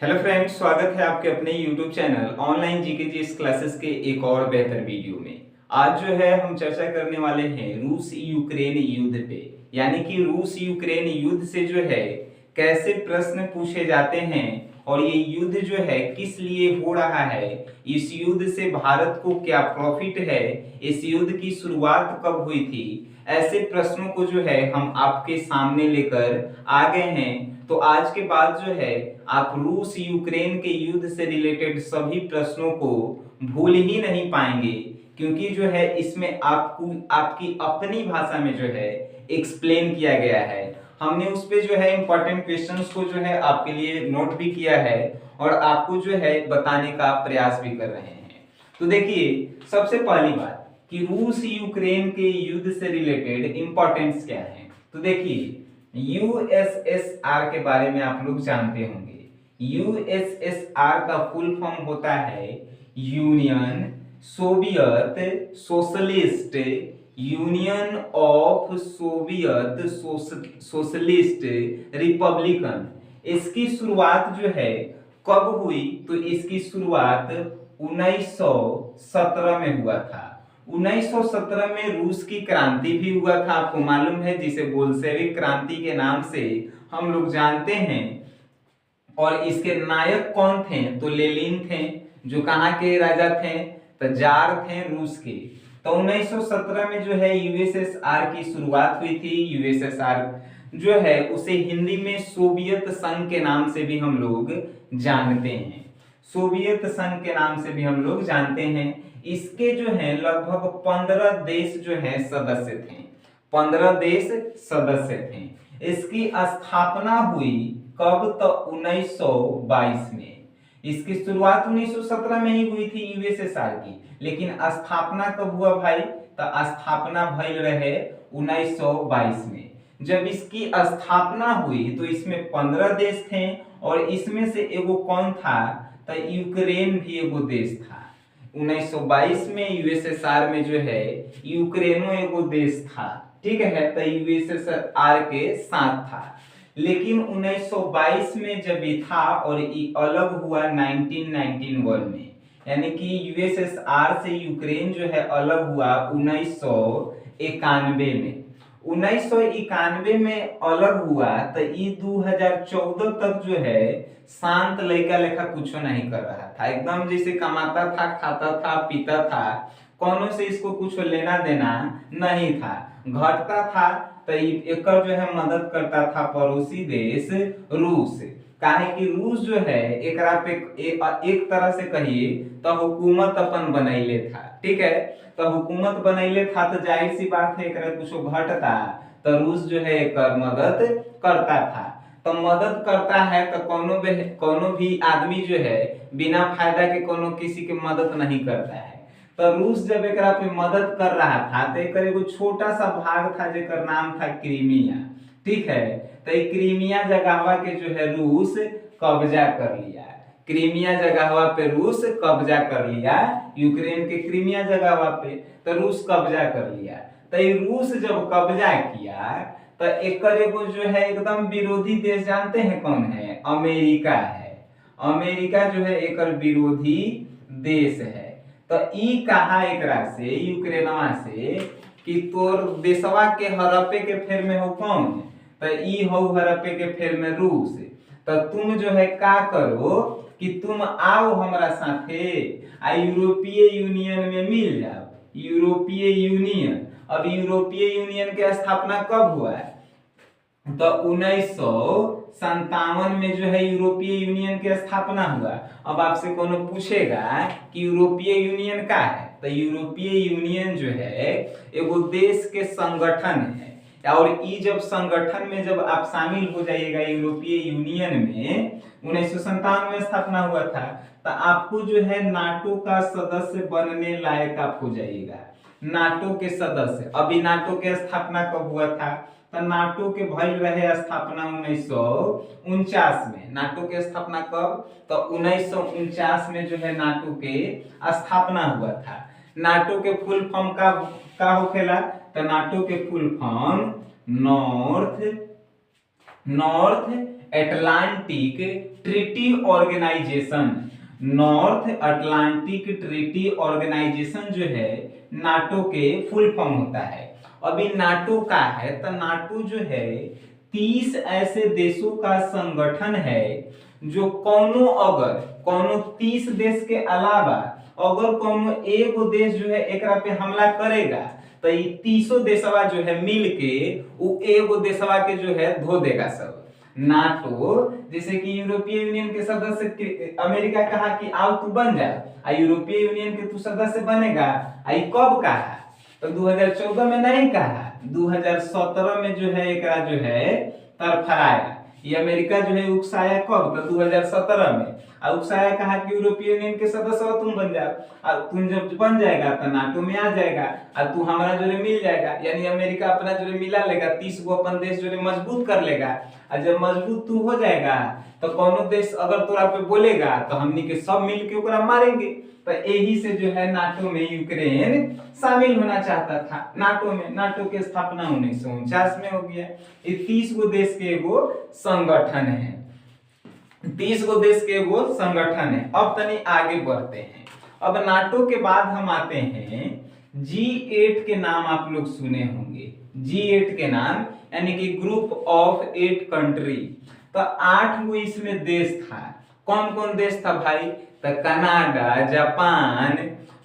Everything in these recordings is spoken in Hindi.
हेलो फ्रेंड्स, स्वागत है आपके अपने YouTube channel online GK GS classes के एक और बेहतर वीडियो में। आज जो है हम चर्चा करने वाले हैं रूस यूक्रेन युद्ध पे, यानी कि रूस यूक्रेन युद्ध से जो है कैसे प्रश्न पूछे जाते हैं और ये युद्ध जो है किस लिए हो रहा है, इस युद्ध से भारत को क्या प्रॉफिट है, इस युद्ध की शुरुआत कब हुई थी, ऐसे प्रश्नों को जो है हम आपके सामने लेकर आ गए हैं। तो आज के बाद जो है आप रूस यूक्रेन के युद्ध से रिलेटेड सभी प्रश्नों को भूल ही नहीं पाएंगे, क्योंकि जो है इसमें आपको आपकी अपनी भाषा में जो है एक्सप्लेन किया गया है। हमने उस पे जो है इंपॉर्टेंट क्वेश्चंस को जो है आपके लिए नोट भी किया है और आपको जो है बताने का प्रयास भी कर रहे हैं। तो देखिए, सबसे पहली बात कि रूस यूक्रेन के युद्ध से रिलेटेड इंपॉर्टेंस क्या है। तो देखिए, यूएसएसआर के बारे में आप लोग जानते होंगे। यूएसएसआर का फुल फॉर्म होता है union Soviet socialist, union of Soviet socialist Republican. इसकी शुरुआत जो है कब हुई, तो इसकी शुरुआत 1917 में हुआ था। 1917 में रूस की क्रांति भी हुआ था, आपको मालूम है, जिसे बोल्शेविक क्रांति के नाम से हम लोग जानते हैं। और इसके नायक कौन थे, तो लेनिन थे, जो कहाँ के राजा थे, तो जार थे रूस के। तो 1917 में जो है यूएसएसआर की शुरुआत हुई थी। यूएसएसआर जो है उसे हिंदी में सोवियत संघ के नाम से भी हम लोग जानते हैं। सोवियत संघ के नाम से भी हम लोग जानते हैं। इसके जो है लगभग 15 देश जो है सदस्य थे। 15 देश सदस्य थे। इसकी स्थापना हुई कब, तो 1922 में। इसकी शुरुआत 1917 में ही हुई थी यूएसएसआर की, लेकिन स्थापना कब हुआ भाई, तो स्थापना भइल रहे 1922 में। जब इसकी स्थापना हुई तो इसमें 15 देश थे और इसमें से एगो कौन था, तो यूक्रेन भी एगो देश था। 1922 में यूएसएसआर में जो है यूक्रेनो एगो देश था, ठीक है, तो यूएसएसआर के साथ था। लेकिन 1922 में जब ये था और ये अलग हुआ 1991 में, यानी कि यूएसएसआर से यूक्रेन जो है अलग हुआ 1991 में। 1991 में अलग हुआ तो ये 2014 तक जो है शांत लड़का लेखा कुछ नहीं कर रहा था, एकदम जैसे कमाता था, खाता था, पीता था, कोनो से इसको कुछ लेना देना नहीं था। घटता था तो एक जो है मदद करता था पड़ोसी देश रूस। काहे कि रूस जो है एकरा पे एक तरह से कहिए तो हुकूमत अपन बनैले था, ठीक है। तो हुकूमत बनैले था तो जाहिर सी बात है एकरा कुछ घटता तो रूस जो है एक मदद करता था। तो मदद करता है तो कोनो भी आदमी जो है बिना फायदा के कोनो किसी के मदद नहीं करता है। तो रूस जब एकरा पे मदद कर रहा था तो एक एगो छोटा सा भाग था जेकर नाम था क्रीमिया, ठीक है। तो क्रीमिया जगहवा के जो है रूस कब्जा कर लिया। क्रीमिया जगहवा पे रूस कब्जा कर लिया, यूक्रेन के क्रीमिया जगहवा पे तो रूस कब्जा कर लिया। तो ये रूस जब कब्जा किया तो एक एगो जो है एकदम विरोधी देश जानते हैं कौन है, अमेरिका है। अमेरिका जो है एक विरोधी देश है। तो ई कहा एकरा से यूक्रेनवा से कि तोर देशवा के हड़पे के फेर में हो कौन, तो ई हो हड़पे के फेर में रूस। तो तुम जो है का करो कि तुम आओ हमरा साथे आ यूरोपीय यूनियन में मिल जाओ। यूरोपीय यूनियन, अब यूरोपीय यूनियन की स्थापना कब हुआ है, तो 1957 में जो है यूरोपीय यूनियन की स्थापना हुआ। अब आपसे कोनो पूछेगा कि यूरोपीय यूनियन का है, तो यूरोपीय यूनियन जो है एगो देश के संगठन है। और ई जब संगठन में जब आप शामिल हो जाइएगा यूरोपीय यूनियन में, 1957 में स्थापना हुआ था, तो आपको जो है नाटो का सदस्य बनने लायक आप हो जाइएगा, नाटो के सदस्य। अभी नाटो के स्थापना कब हुआ था, तो नाटो के भइल रहे स्थापना 1949 में। नाटो के स्थापना कब, तो 1949 में जो है नाटो के स्थापना हुआ था। नाटो के फुल फॉर्म का होखेला, तो नाटो के full form North Atlantic Treaty Organisation, North Atlantic Treaty Organisation जो है नाटो के फुल फॉर्म होता है। अभी नाटो का है तो नाटो जो है 30 ऐसे देशों का संगठन है जो कोनो 30 देश के अलावा अगर कोनो एगो देश जो है एकरा पे हमला करेगा तो ये 30 देशवा जो है मिल के वो एगो देशवा के जो है धो देगा सब। नाटो जैसे कि यूरोपीय यूनियन के सदस्य अमेरिका कहा कि आओ तू बन जा, यूरोपीय यूनियन के तू सदस्य बनेगा, आई कब कहा तो 2014 में नहीं कहा, 2017 में जो है एकरा जो है तरफराया। ये अमेरिका जो है उकसाया कब तो 2017 में, और उकसाया कहा कि यूरोपीय यूनियन के सदस्य हो तुम बन जाओ, और तुम जब बन जाएगा तो नाटो में आ जाएगा और तू हमारा जो मिल जाएगा, यानी अमेरिका अपना जो मिला लेगा, 30 गो अपन देश जो मजबूत कर लेगा, और जब मजबूत तू हो जाएगा तो कोनो देश अगर तोरा पे बोलेगा तो हमनी के सब मिल के ओकरा मारेंगे। तो यही से जो है नाटो में यूक्रेन शामिल होना चाहता था। नाटो में, नाटो की स्थापना 1949 में हो गया। ये 30 गो देश के एगो संगठन है, 30 गो देश के एगो संगठन है। अब तनी आगे बढ़ते हैं। अब नाटो के बाद हम आते हैं G8 के नाम आप लोग सुने होंगे, G8 के नाम यानी कि ग्रुप ऑफ 8 कंट्री। तो 8 गो इसमें देश था। कौन कौन देश था भाई तो कनाडा, जापान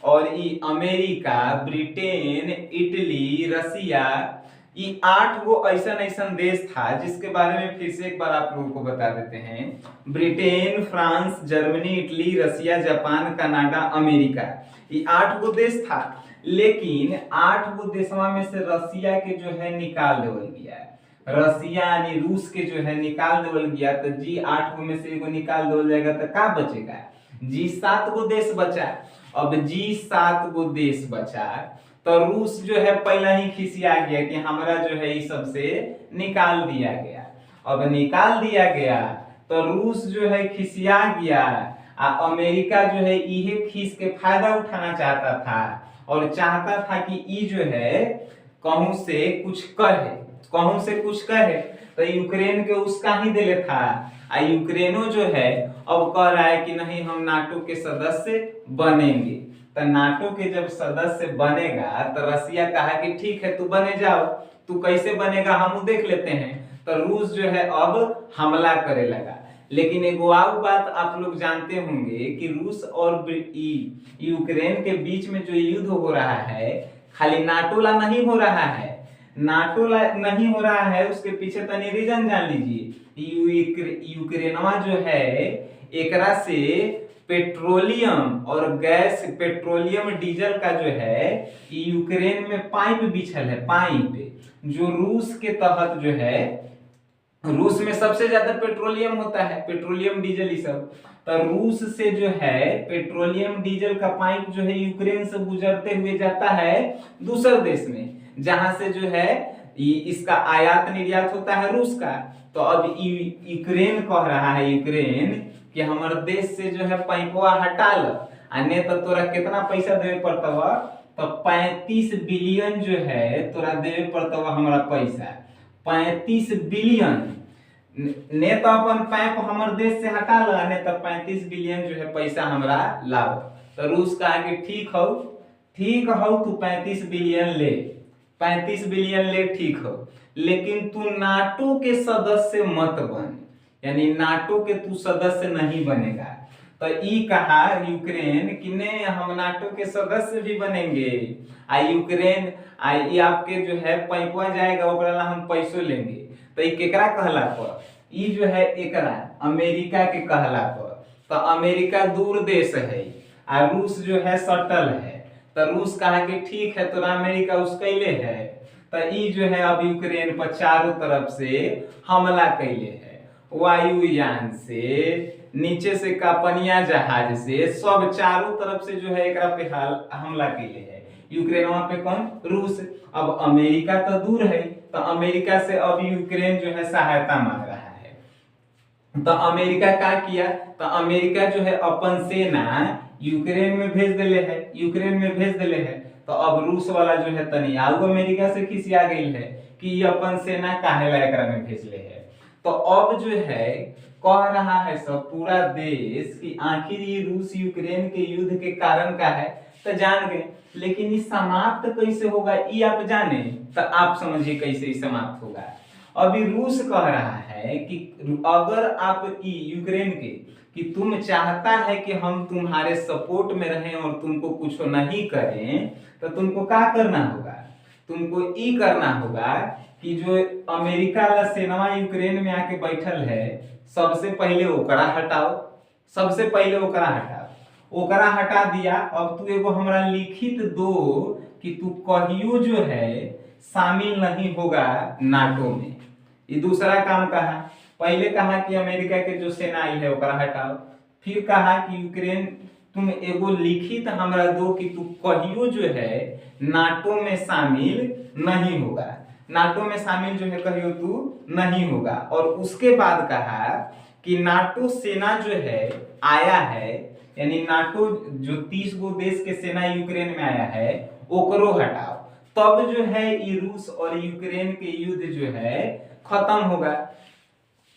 और अमेरिका, ब्रिटेन, इटली, रसिया, ये 8 गो ऐसा देश था जिसके बारे में फिर से एक बार आप लोगों को बता देते हैं। ब्रिटेन, फ्रांस, जर्मनी, इटली, रसिया, जापान, कनाडा, अमेरिका, ये 8 गो देश था। लेकिन 8 गो देशवा में से रसिया के जो है निकाल देवल गया, रसिया यानी रूस के जो है निकाल देवल गया। तो G8 गो में से एगो निकाल देवल जाएगा तो क्या बचेगा, G7 गो देश बचा। अब G7 गो देश बचा तो रूस जो है पहला ही खिसिया गया कि हमारा जो है ये सबसे निकाल दिया गया। अब निकाल दिया गया तो रूस जो है खिसिया गया, अमेरिका जो है इहे खीस के फायदा उठाना चाहता था और चाहता था कि ये जो है कहूं से कुछ कहे तो यूक्रेन के उसका ही दिले था। यूक्रेनो जो है अब कह रहा है कि नहीं हम नाटो के सदस्य बनेंगे। तो नाटो के जब सदस्य बनेगा तो रसिया कहा कि ठीक है तू बने जाओ, तू कैसे बनेगा हम देख लेते हैं। तो रूस जो है अब हमला करे लगा। लेकिन एक और बात आप लोग जानते होंगे कि रूस और यूक्रेन के बीच में जो युद्ध हो रहा है खाली नाटो ला नहीं हो रहा है, नाटो ला नहीं हो रहा है, उसके पीछे तनी रीजन जान लीजिए। यूक्रेनवा जो है एकरा से पेट्रोलियम और गैस, पेट्रोलियम डीजल का जो है यूक्रेन में पाइप बिछल है, पाइप जो रूस के तहत जो है, रूस में सबसे ज्यादा पेट्रोलियम होता है, पेट्रोलियम डीजल ये सब। तो रूस से जो है पेट्रोलियम डीजल का पाइप जो है यूक्रेन से गुजरते हुए जाता है दूसरे देश में, जहां से जो है इसका आयात निर्यात होता है रूस का। तो अब यूक्रेन कह रहा है, यूक्रेन कि हमारे देश से जो है पाइपवा हटा लो, अन्य तो तोरा कितना पैसा देवे पड़ता, तो 35 बिलियन जो है तोरा देवे पड़ता हमारा पैसा, 35 बिलियन ने तो अपन पाइप हमारे देश से हटा लो, ने तो 35 बिलियन जो है पैसा हमरा लाओ। तो रूस कहा कि ठीक हो तू 35 बिलियन ले, 35 बिलियन ले, ठीक हो, लेकिन तू नाटो के सदस्य मत बन, यानी नाटो के तू सदस्य नहीं बनेगा। तो ई कहा यूक्रेन कि नहीं हम नाटो के सदस्य भी बनेंगे, यूक्रेन ये आपके जो है पैपवा जाएगा ओकरा हम पैसों लेंगे। तो ई केकरा कहला पर, ई जो है एकरा अमेरिका के कहला पर। तो अमेरिका दूर देश है और रूस जो है सटल है। तो रूस कहा कि ठीक है तोरा अमेरिका उसकैले है। तो ई जो है अब यूक्रेन पर चारों तरफ से हमला कैले है, वायुयान से, नीचे से कपनिया जहाज से, सब चारों तरफ से जो है एकरा पे हमला कैले है। यूक्रेन वहां पे कौन, रूस। अब अमेरिका तो दूर है, तो अमेरिका से अब यूक्रेन जो है सहायता मांग रहा है। तो अमेरिका क्या किया, तो अमेरिका जो है अपन सेना यूक्रेन में भेज दिले है। तो अब रूस वाला जो है तनी आउ अमेरिका से खिसिया गई है कि अपन सेना काहे ला एकरा में भेजले है। तो अब जो है कह रहा है सब पूरा देश कि आखिर ये रूस यूक्रेन के युद्ध के कारण का है, तो जान गए। लेकिन ये समाप्त कैसे होगा ये आप जाने, तो आप समझिए कैसे ये समाप्त होगा। अभी रूस कह रहा है कि अगर आप यूक्रेन के कि तुम चाहता है कि हम तुम्हारे सपोर्ट में रहें और तुमको कुछ नहीं करें, तो तुमको क्या करना होगा, तुमको ई करना होगा कि जो अमेरिका वाला सेना यूक्रेन में आके बैठल है, सबसे पहले ओकरा हटाओ, सबसे पहले ओकरा हटाओ। ओकरा हटा दिया, अब तू एगो हमरा लिखित दो कि तू कहियो जो है शामिल नहीं होगा नाटो में। ये दूसरा काम कहा। पहले कहा कि अमेरिका के जो सेना आई है ओकरा हटाओ, फिर कहा कि यूक्रेन तुम एगो लिखित हमरा दो कि तू कहियो जो है नाटो में शामिल नहीं होगा, नाटो में शामिल जो है कहियो तू नहीं होगा। और उसके बाद कहा कि नाटो सेना जो है आया है, यानी नाटो जो 30 गो देश के सेना यूक्रेन में आया है ओकरो हटाओ, तब जो है ये रूस और यूक्रेन के युद्ध जो है खत्म होगा।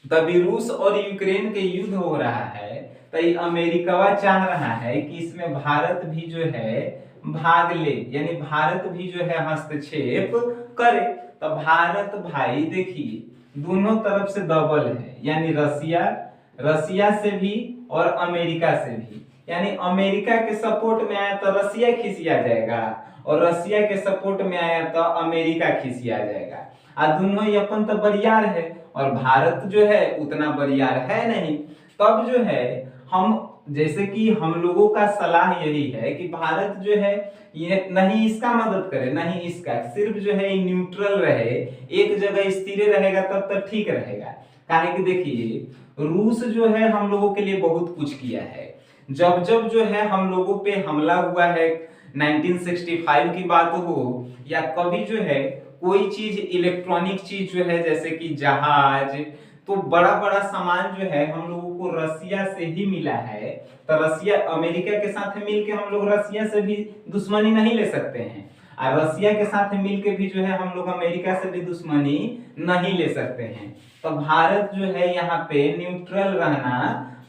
तभी रूस और यूक्रेन के युद्ध हो रहा है, तो ये अमेरिका चाह रहा है कि इसमें भारत भी जो है भाग ले, यानी भारत भी जो है हस्तक्षेप करे। तो भारत भाई देखिए दोनों तरफ से दबल है, यानी रसिया से भी और अमेरिका से भी। यानी अमेरिका के सपोर्ट में आया तो रसिया खिसिया जाएगा, और रसिया के सपोर्ट में आया तो अमेरिका खिसिया जाएगा। दोनों ही अपन तो बरियार है, और भारत जो है उतना बरियार है नहीं। तब जो है हम जैसे कि हम लोगों का सलाह यही है कि भारत जो है ये नहीं इसका मदद करे नहीं इसका, सिर्फ जो है न्यूट्रल रहे, एक जगह स्थिर रहेगा तब तक ठीक रहेगा। काहे कि देखिए रूस जो है हम लोगों के लिए बहुत कुछ किया है। जब जब जो है हम लोगों पे हमला हुआ है, 1965 की बात हो या कभी जो है कोई चीज इलेक्ट्रॉनिक चीज जो है जैसे कि जहाज, तो बड़ा बड़ा सामान जो है हम लोगों को रसिया से ही मिला है। तो रसिया अमेरिका के साथ मिलके हम लोग रसिया से भी दुश्मनी नहीं ले सकते हैं, और रसिया के साथ मिलके भी जो है हम लोग अमेरिका से भी दुश्मनी नहीं ले सकते हैं। तो भारत जो है यहाँ पे न्यूट्रल रहना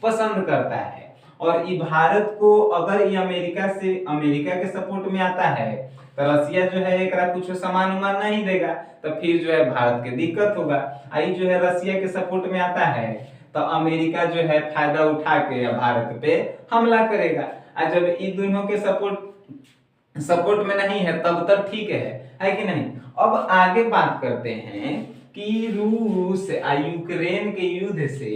पसंद करता है, और ये भारत को अगर ये अमेरिका के सपोर्ट में आता है तो रसिया जो है एक कुछ सामान उमान नहीं देगा, तो फिर जो है भारत के दिक्कत होगा। आई जो है रसिया के सपोर्ट में आता है तो अमेरिका जो है फायदा उठा के भारत पे हमला करेगा। और जब इन दोनों के सपोर्ट में नहीं है तब तक ठीक है कि नहीं। अब आगे बात करते हैं कि रूस और यूक्रेन के युद्ध से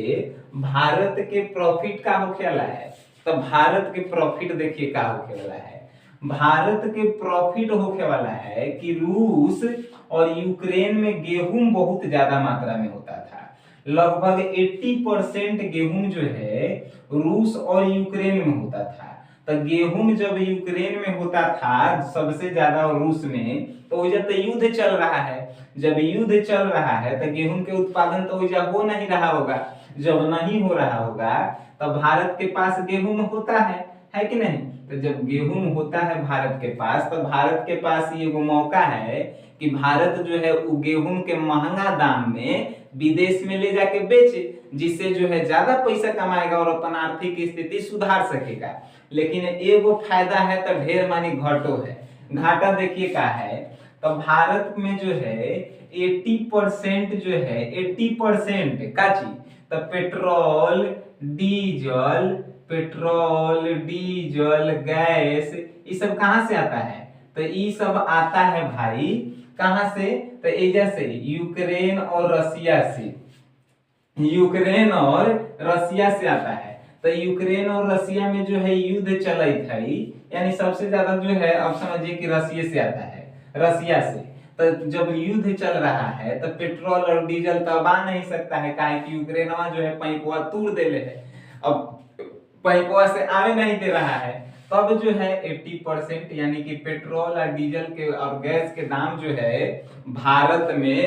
भारत के प्रॉफिट का होखे वाला है। तो भारत के प्रॉफिट देखिए का होखे वाला है, भारत के प्रॉफिट होखे वाला है कि रूस और यूक्रेन में गेहूं बहुत ज्यादा मात्रा में होता था। लगभग 80% गेहूं जो है रूस और यूक्रेन में होता था। तो गेहूं जब यूक्रेन में होता था सबसे ज्यादा रूस में, तो वजह तो युद्ध चल रहा है। जब युद्ध चल रहा है तो गेहूं के उत्पादन तो वजह हो नहीं रहा होगा। जब नहीं हो रहा होगा तब भारत के पास गेहूं होता है कि नहीं। तो जब गेहूं होता है भारत के पास, तो भारत के पास ये वो मौका है कि भारत जो है वो गेहूं के महंगा दाम में विदेश में ले जाके बेचे, जिससे जो है ज्यादा पैसा कमाएगा और अपना आर्थिक स्थिति सुधार सकेगा। लेकिन एगो फायदा है तो ढेर मानी घाटो है। घाटा देखिए का है, तो भारत में जो है 80% जो है 80% का चीज, तो पेट्रोल डीजल गैस ये सब कहां से आता है। तो ये सब आता है भाई कहां से, तो एजा से यूक्रेन और रसिया से आता है। तो यूक्रेन और रसिया में जो है युद्ध चलित है, यानी सबसे ज्यादा जो है अब समझिए कि रसिया से आता है, रसिया से। तो जब युद्ध चल रहा है तो पेट्रोल और डीजल तो आ नहीं सकता है, काहे कि यूक्रेनवा जो है पैपवा तोड़ देले है, अब पैपवा से आवे नहीं दे रहा है। तब जो है 80% यानी कि पेट्रोल और डीजल के और गैस के दाम जो है भारत में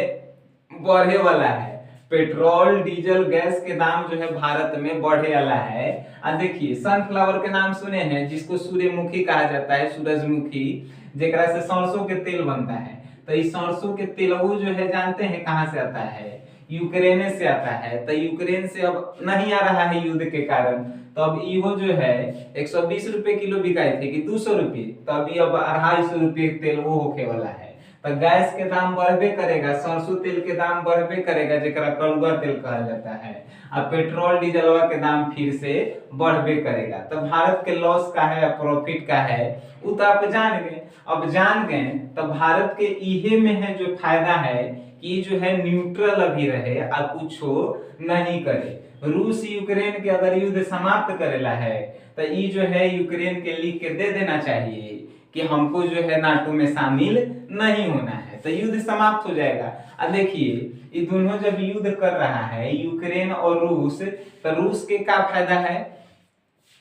बढ़े वाला है। पेट्रोल डीजल गैस के दाम जो है भारत में बढ़े वाला है। देखिए सनफ्लावर के नाम सुने हैं, जिसको सूर्यमुखी कहा जाता है, सूरजमुखी, जेकरा से सरसों के तेल बनता है। तो इस सरसों के तेल वो जो है जानते हैं कहां से आता है, यूक्रेन से आता है, तो यूक्रेन से अब नहीं आ रहा है युद्ध के कारण, तो अब इहो जो है 120 रुपए किलो बिकाए थे कि 200 रुपये, तो अभी अब 250 रुपये तेल वो होके वाला है। तो गैस के दाम बढ़बे करेगा, सरसों तेल के दाम बढ़बे करेगा जेकरा कड़ुआ तेल कहा जाता है, अब पेट्रोल डीजलवा के दाम फिर से बढ़बे करेगा। तो भारत के लॉस का है या प्रॉफिट का है वो तो आप जान गए। अब जान गए तो भारत के इहे में है जो फायदा है कि जो है न्यूट्रल अभी रहे और कुछ नहीं करे। रूस यूक्रेन के अगर युद्ध समाप्त करेला है तो ये जो है यूक्रेन के लिख के दे देना चाहिए कि हमको जो है नाटो में शामिल नहीं होना है, तो युद्ध समाप्त हो जाएगा। अब देखिए ये दोनों जब युद्ध कर रहा है यूक्रेन और रूस, तो रूस के क्या फायदा है,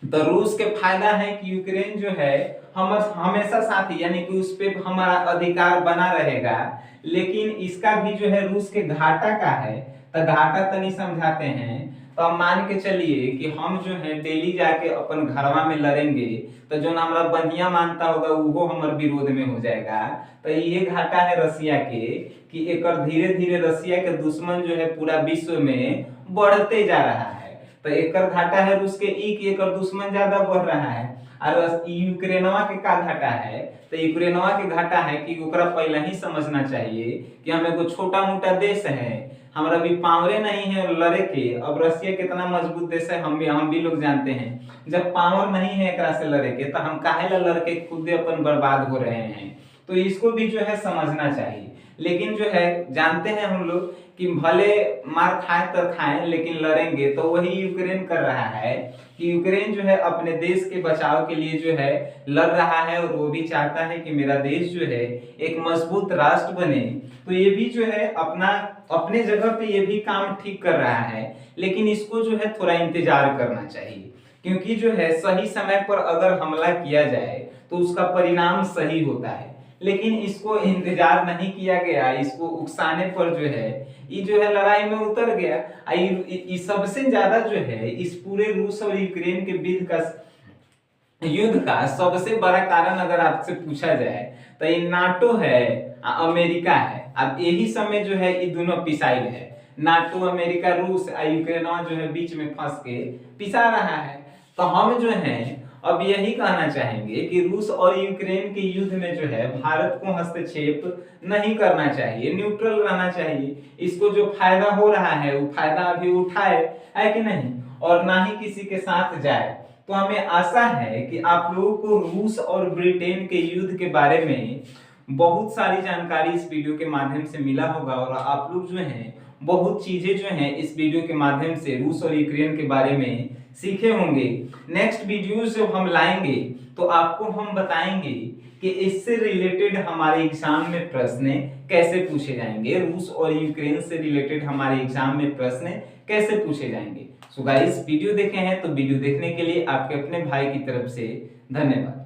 तो रूस के फायदा है कि यूक्रेन जो है हम हमेशा साथी यानी कि उस पे हमारा अधिकार बना रहेगा, लेकिन इसका भी जो है रूस के घाटा का है। तो घाटा तनी समझाते हैं। तो अब मान के चलिए कि हम जो है डेली जाके अपन घरवा में लड़ेंगे, तो जो हमारा बढ़िया मानता होगा वो हमारे विरोध में हो जाएगा। तो ये घाटा है रसिया के कि एक धीरे धीरे रसिया के दुश्मन जो है पूरा विश्व में बढ़ते जा रहा है। तो एक घाटा है रूस के एक दुश्मन ज्यादा बढ़ रहा है। और यूक्रेनवा के का घाटा है, तो यूक्रेनवा के घाटा है कि ओकरा पहले ही समझना चाहिए कि हम एगो छोटा मोटा देश है, हमारा भी पावरे नहीं है लड़े के। अब रसिया कितना मजबूत देश है हम भी लोग जानते हैं। जब पावर नहीं है एकरा से लड़े के तो हम काहे ला लड़के खुद अपन बर्बाद हो रहे हैं। तो इसको भी जो है समझना चाहिए। लेकिन जो है जानते हैं हम लोग कि भले मार खाए तो खाएं लेकिन लड़ेंगे, तो वही यूक्रेन कर रहा है कि यूक्रेन जो है अपने देश के बचाव के लिए जो है लड़ रहा है और वो भी चाहता है कि मेरा देश जो है एक मजबूत राष्ट्र बने। तो ये भी जो है अपने जगह पे ये भी काम ठीक कर रहा है, लेकिन इसको जो है थोड़ा इंतजार करना चाहिए, क्योंकि जो है सही समय पर अगर हमला किया जाए तो उसका परिणाम सही होता है। लेकिन इसको इंतजार नहीं किया गया, इसको उकसाने पर जो है ये जो है लड़ाई में उतर गया। ये सबसे ज्यादा जो है इस पूरे रूस और यूक्रेन के युद्ध का सबसे बड़ा कारण अगर आपसे पूछा जाए तो ये नाटो है, अमेरिका है। अब यही समय जो है ये दोनों पिसाइल है, नाटो अमेरिका रूस और यूक्रेन जो है बीच में फंस के पिसा रहा है। तो हम जो है अब यही कहना चाहेंगे कि रूस और यूक्रेन के युद्ध में जो है भारत को हस्तक्षेप नहीं करना चाहिए, न्यूट्रल रहना चाहिए। इसको जो फायदा हो रहा है वो फायदा अभी उठाए, है कि नहीं, और ना ही किसी के साथ जाए। तो हमें आशा है कि आप लोगों को रूस और ब्रिटेन के युद्ध के बारे में बहुत सारी जानकारी इस वीडियो के माध्यम से मिला होगा, और आप लोग जो हैं बहुत चीजें जो हैं इस वीडियो के माध्यम से रूस और यूक्रेन के बारे में सीखे होंगे। नेक्स्ट वीडियो जब हम लाएंगे तो आपको हम बताएंगे कि इससे रिलेटेड हमारे एग्जाम में प्रश्न कैसे पूछे जाएंगे, रूस और यूक्रेन से रिलेटेड हमारे एग्जाम में प्रश्न कैसे पूछे जाएंगे। सो गाइस वीडियो देखे हैं तो वीडियो देखने के लिए आपके अपने भाई की तरफ से धन्यवाद।